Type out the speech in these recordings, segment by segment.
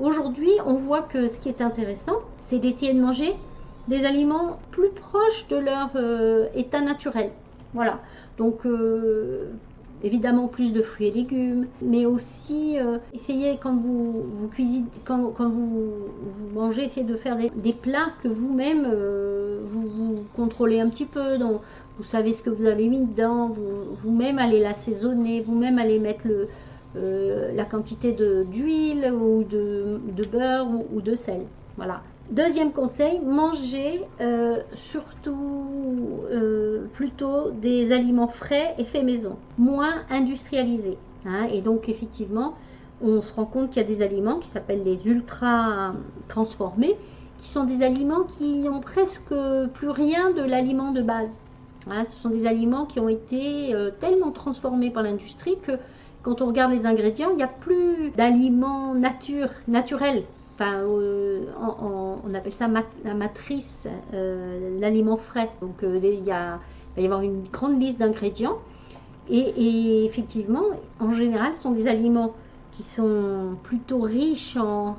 aujourd'hui, on voit que ce qui est intéressant, c'est d'essayer de manger des aliments plus proches de leur état naturel. Voilà. Donc, évidemment, plus de fruits et légumes, mais aussi essayez quand vous cuisinez, quand vous mangez, essayez de faire des plats que vous-même vous contrôlez un petit peu. Donc, vous savez ce que vous avez mis dedans, vous-même allez l'assaisonner, vous-même allez mettre la quantité d'huile ou de beurre ou de sel. Voilà. Deuxième conseil, mangez surtout plutôt des aliments frais et faits maison, moins industrialisés. Hein. Et donc effectivement, on se rend compte qu'il y a des aliments qui s'appellent les ultra transformés, qui sont des aliments qui n'ont presque plus rien de l'aliment de base. Hein. Ce sont des aliments qui ont été tellement transformés par l'industrie que quand on regarde les ingrédients, il n'y a plus d'aliments naturels. Enfin, on appelle ça la matrice, l'aliment frais. Donc, il va y avoir une grande liste d'ingrédients. Et effectivement, en général, ce sont des aliments qui sont plutôt riches en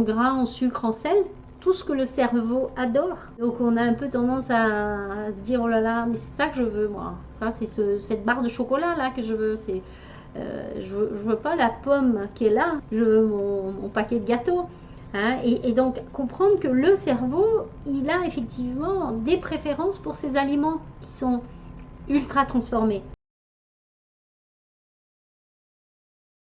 gras, en sucre, en sel. Tout ce que le cerveau adore. Donc, on a un peu tendance à se dire, oh là là, mais c'est ça que je veux, moi. Ça, c'est cette barre de chocolat là que je veux. Je veux pas la pomme qui est là. Je veux mon paquet de gâteaux. Hein, et donc comprendre que le cerveau, il a effectivement des préférences pour ces aliments qui sont ultra transformés.